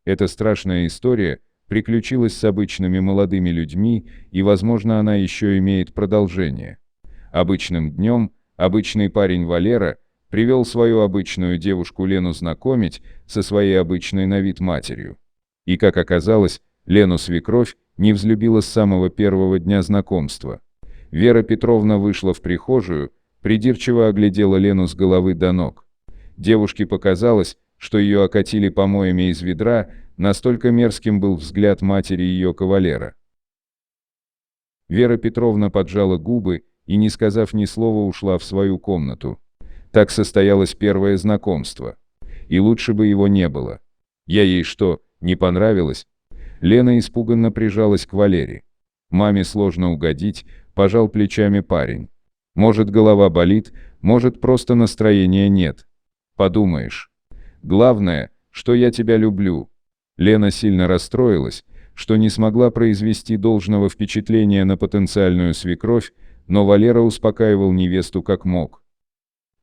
Эта страшная история приключилась с обычными молодыми людьми, и, возможно, она еще имеет продолжение. Обычным днем обычный парень Валера привел свою обычную девушку Лену знакомить со своей обычной на вид матерью. И, как оказалось, Лену свекровь не взлюбила с самого первого дня знакомства. Вера Петровна вышла в прихожую, придирчиво оглядела Лену с головы до ног. Девушке показалось, что ее окатили помоями из ведра, настолько мерзким был взгляд матери ее кавалера. Вера Петровна поджала губы и, не сказав ни слова, ушла в свою комнату. Так состоялось первое знакомство. И лучше бы его не было. Я ей что, не понравилось? Лена испуганно прижалась к Валере. Маме сложно угодить, пожал плечами парень. Может, голова болит, может, просто настроения нет. Подумаешь. Главное, что я тебя люблю. Лена сильно расстроилась, что не смогла произвести должного впечатления на потенциальную свекровь, но Валера успокаивал невесту как мог.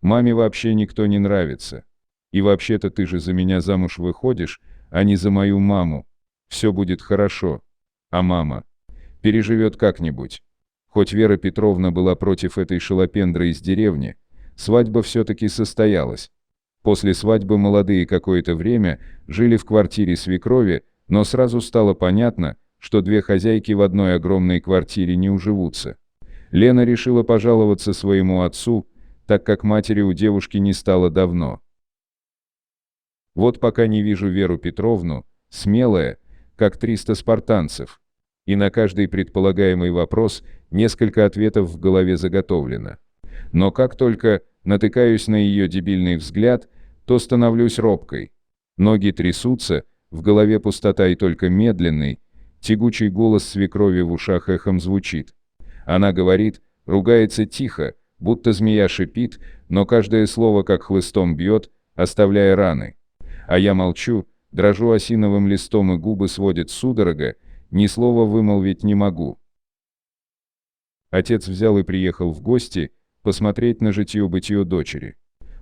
Маме вообще никто не нравится. И вообще-то ты же за меня замуж выходишь, а не за мою маму. Все будет хорошо. А мама переживет как-нибудь. Хоть Вера Петровна была против этой шалопендры из деревни, свадьба все-таки состоялась. После свадьбы молодые какое-то время жили в квартире свекрови, но сразу стало понятно, что две хозяйки в одной огромной квартире не уживутся. Лена решила пожаловаться своему отцу, так как матери у девушки не стало давно. Вот пока не вижу Веру Петровну, смелая, как 300 спартанцев. И на каждый предполагаемый вопрос несколько ответов в голове заготовлено. Но как только натыкаюсь на ее дебильный взгляд, то становлюсь робкой. Ноги трясутся, в голове пустота и только медленный, тягучий голос свекрови в ушах эхом звучит. Она говорит, ругается тихо, будто змея шипит, но каждое слово как хлыстом бьет, оставляя раны. А я молчу, дрожу осиновым листом и губы сводит судорога, ни слова вымолвить не могу. Отец взял и приехал в гости, посмотреть на житье-бытие дочери.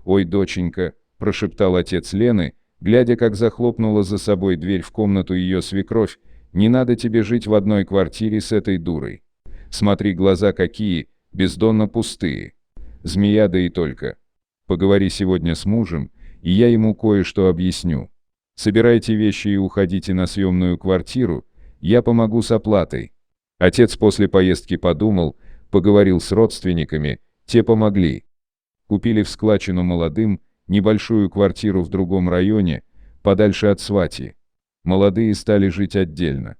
«Ой, доченька», – прошептал отец Лены, глядя, как захлопнула за собой дверь в комнату ее свекровь, «не надо тебе жить в одной квартире с этой дурой. Смотри, глаза какие, бездонно пустые. Змея да и только. Поговори сегодня с мужем, и я ему кое-что объясню. Собирайте вещи и уходите на съемную квартиру, я помогу с оплатой». Отец после поездки подумал, поговорил с родственниками, те помогли. Купили в складчину молодым небольшую квартиру в другом районе, подальше от свати. Молодые стали жить отдельно.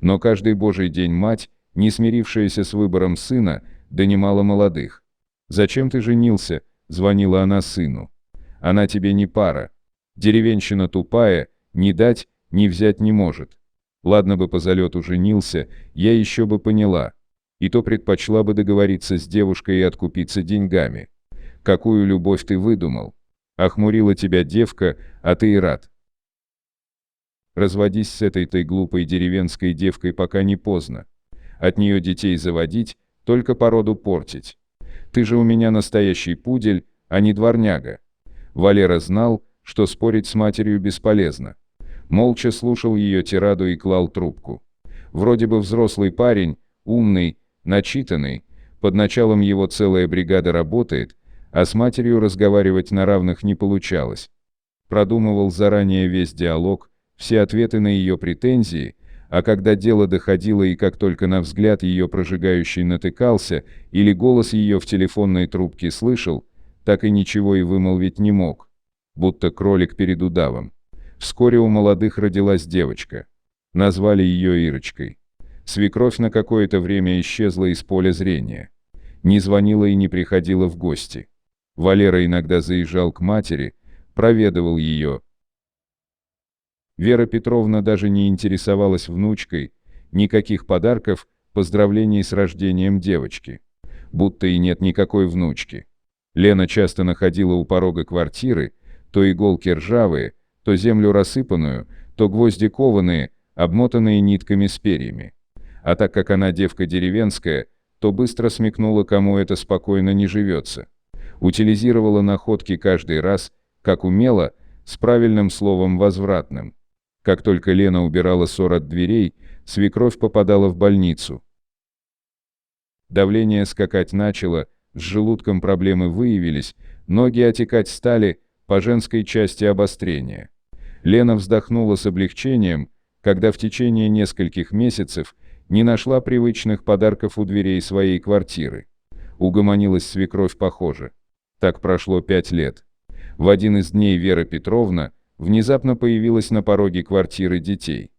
Но каждый божий день мать, не смирившаяся с выбором сына, донимала молодых. «Зачем ты женился?» – звонила она сыну. «Она тебе не пара. Деревенщина тупая, ни дать, ни взять не может. Ладно бы по залету женился, я еще бы поняла. И то предпочла бы договориться с девушкой и откупиться деньгами. Какую любовь ты выдумал? Охмурила тебя девка, а ты и рад. Разводись с этой-то глупой деревенской девкой, пока не поздно. От нее детей заводить, только породу портить. Ты же у меня настоящий пудель, а не дворняга». Валера знал, что спорить с матерью бесполезно. Молча слушал ее тираду и клал трубку. Вроде бы взрослый парень, умный, начитанный, под началом его целая бригада работает, а с матерью разговаривать на равных не получалось. Продумывал заранее весь диалог, все ответы на ее претензии, а когда дело доходило и как только на взгляд ее прожигающий натыкался или голос ее в телефонной трубке слышал, так и ничего и вымолвить не мог, будто кролик перед удавом. Вскоре у молодых родилась девочка. Назвали ее Ирочкой. Свекровь на какое-то время исчезла из поля зрения. Не звонила и не приходила в гости. Валера иногда заезжал к матери, проведывал ее. Вера Петровна даже не интересовалась внучкой, никаких подарков, поздравлений с рождением девочки. Будто и нет никакой внучки. Лена часто находила у порога квартиры то иголки ржавые, то землю рассыпанную, то гвозди кованые, обмотанные нитками с перьями. А так как она девка деревенская, то быстро смекнула, кому это спокойно не живется. Утилизировала находки каждый раз, как умела, с правильным словом возвратным. Как только Лена убирала ссор от дверей, свекровь попадала в больницу. Давление скакать начало, с желудком проблемы выявились, ноги отекать стали, по женской части обострения. Лена вздохнула с облегчением, когда в течение нескольких месяцев не нашла привычных подарков у дверей своей квартиры. Угомонилась свекровь, похоже. Так прошло 5 лет. В один из дней Вера Петровна внезапно появилась на пороге квартиры детей.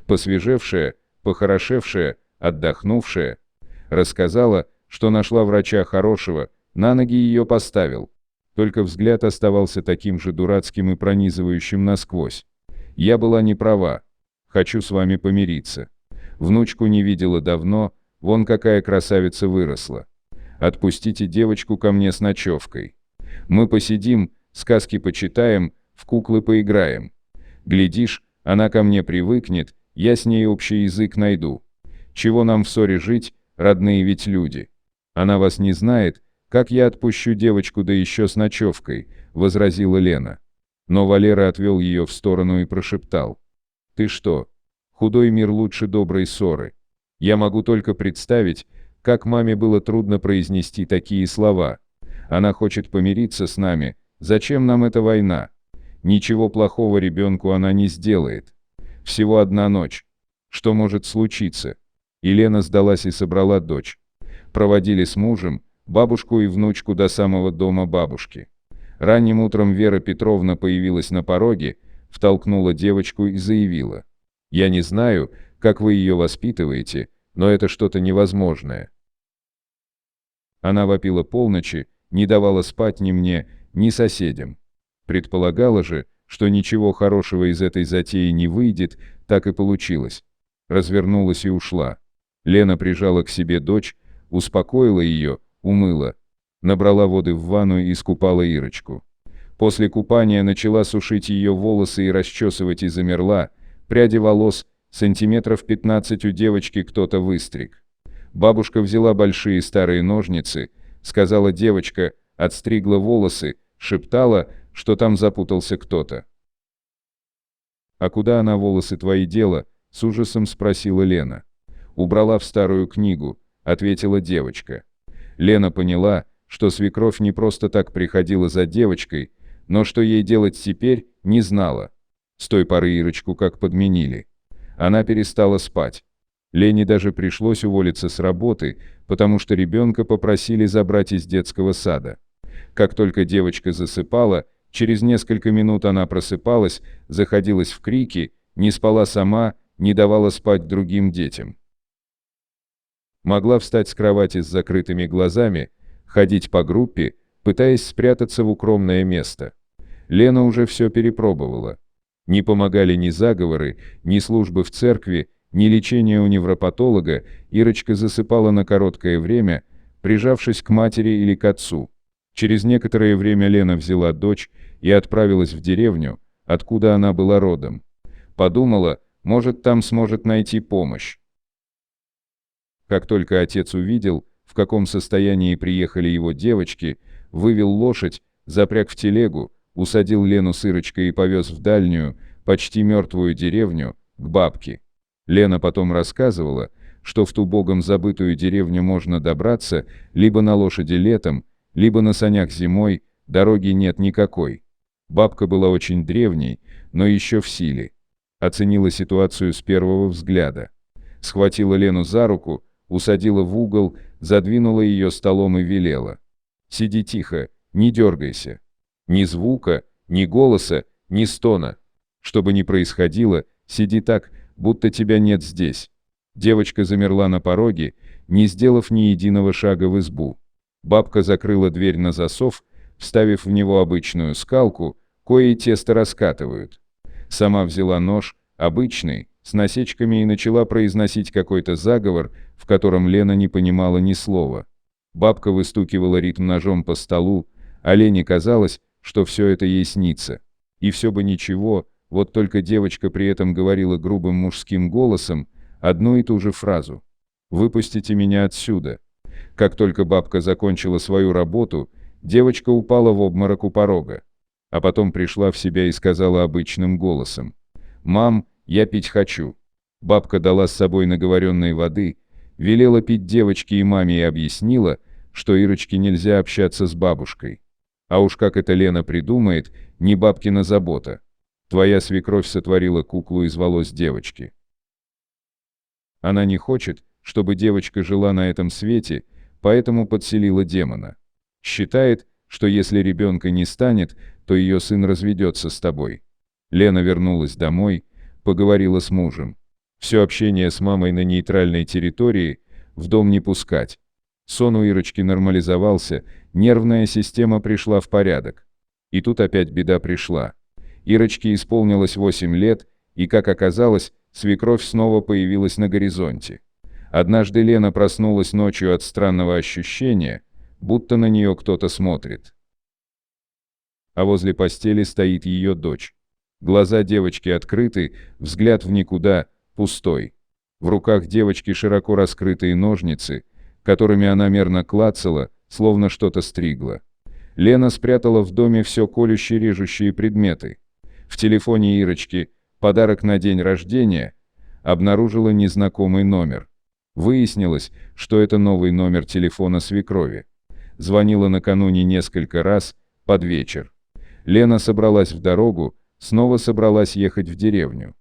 Посвежевшая, похорошевшая, отдохнувшая, рассказала, что нашла врача хорошего, на ноги ее поставил. Только взгляд оставался таким же дурацким и пронизывающим насквозь. «Я была не права. Хочу с вами помириться. Внучку не видела давно, вон какая красавица выросла. Отпустите девочку ко мне с ночевкой. Мы посидим, сказки почитаем, в куклы поиграем. Глядишь, она ко мне привыкнет, я с ней общий язык найду. Чего нам в ссоре жить, родные ведь люди. Она вас не знает, как я отпущу девочку, да еще с ночевкой», — возразила Лена. Но Валера отвел ее в сторону и прошептал: «Ты что? Худой мир лучше доброй ссоры». Я могу только представить, как маме было трудно произнести такие слова. Она хочет помириться с нами, зачем нам эта война? Ничего плохого ребенку она не сделает. Всего одна ночь. Что может случиться? И Лена сдалась и собрала дочь. Проводили с мужем, бабушку и внучку до самого дома бабушки. Ранним утром Вера Петровна появилась на пороге, втолкнула девочку и заявила: «Я не знаю, как вы ее воспитываете, но это что-то невозможное». Она вопила полночи, не давала спать ни мне, ни соседям. Предполагала же, что ничего хорошего из этой затеи не выйдет, так и получилось. Развернулась и ушла. Лена прижала к себе дочь, успокоила ее, умыла, набрала воды в ванну и искупала Ирочку. После купания начала сушить ее волосы и расчесывать, и замерла. Пряди волос, сантиметров 15 у девочки кто-то выстриг. Бабушка взяла большие старые ножницы, сказала: «Девочка», отстригла волосы, шептала, что там запутался кто-то. «А куда она волосы твои дела?» — с ужасом спросила Лена. «Убрала в старую книгу», — ответила девочка. Лена поняла, что свекровь не просто так приходила за девочкой, но что ей делать теперь, не знала. С той поры Ирочку как подменили. Она перестала спать. Лене даже пришлось уволиться с работы, потому что ребенка попросили забрать из детского сада. Как только девочка засыпала, через несколько минут она просыпалась, заходилась в крики, не спала сама, не давала спать другим детям. Могла встать с кровати с закрытыми глазами, ходить по группе, пытаясь спрятаться в укромное место. Лена уже все перепробовала. Не помогали ни заговоры, ни службы в церкви, ни лечение у невропатолога. Ирочка засыпала на короткое время, прижавшись к матери или к отцу. Через некоторое время Лена взяла дочь и отправилась в деревню, откуда она была родом. Подумала, может, там сможет найти помощь. Как только отец увидел, в каком состоянии приехали его девочки, вывел лошадь, запряг в телегу, усадил Лену с Ирочкой и повез в дальнюю, почти мертвую деревню, к бабке. Лена потом рассказывала, что в ту богом забытую деревню можно добраться либо на лошади летом, либо на санях зимой, дороги нет никакой. Бабка была очень древней, но еще в силе. Оценила ситуацию с первого взгляда. Схватила Лену за руку, усадила в угол, задвинула ее столом и велела: «Сиди тихо, не дергайся. Ни звука, ни голоса, ни стона. Что бы ни происходило, сиди так, будто тебя нет здесь». Девочка замерла на пороге, не сделав ни единого шага в избу. Бабка закрыла дверь на засов, вставив в него обычную скалку, кое тесто раскатывают. Сама взяла нож, обычный, с насечками, и начала произносить какой-то заговор, в котором Лена не понимала ни слова. Бабка выстукивала ритм ножом по столу, а Лене казалось, что все это ей снится. И все бы ничего, вот только девочка при этом говорила грубым мужским голосом одну и ту же фразу: «Выпустите меня отсюда». Как только бабка закончила свою работу, девочка упала в обморок у порога. А потом пришла в себя и сказала обычным голосом: «Мам, Я пить хочу. Бабка дала с собой наговоренной воды, велела пить девочке и маме и объяснила, что Ирочке нельзя общаться с бабушкой. А уж как это Лена придумает, не бабкина забота. Твоя свекровь сотворила куклу из волос девочки. Она не хочет, чтобы девочка жила на этом свете, поэтому подселила демона. Считает, что если ребенка не станет, то ее сын разведется с тобой. Лена вернулась домой, поговорила с мужем. Все общение с мамой на нейтральной территории, в дом не пускать. Сон у Ирочки нормализовался, нервная система пришла в порядок. И тут опять беда пришла. Ирочке исполнилось 8 лет, и, как оказалось, свекровь снова появилась на горизонте. Однажды Лена проснулась ночью от странного ощущения, будто на нее кто-то смотрит. А возле постели стоит ее дочь. Глаза девочки открыты, взгляд в никуда, пустой. В руках девочки широко раскрытые ножницы, которыми она мерно клацала, словно что-то стригла. Лена спрятала в доме все колюще-режущие предметы. В телефоне Ирочки, подарок на день рождения, обнаружила незнакомый номер. Выяснилось, что это новый номер телефона свекрови. Звонила накануне несколько раз, под вечер. Лена собралась в дорогу, снова собралась ехать в деревню.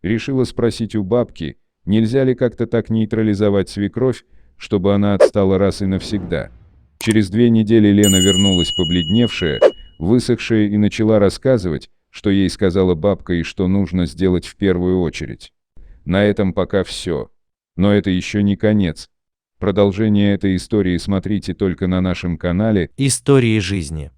Решила спросить у бабки, нельзя ли как-то так нейтрализовать свекровь, чтобы она отстала раз и навсегда. Через 2 недели Лена вернулась побледневшая, высохшая и начала рассказывать, что ей сказала бабка и что нужно сделать в первую очередь. На этом пока все. Но это еще не конец. Продолжение этой истории смотрите только на нашем канале Истории жизни.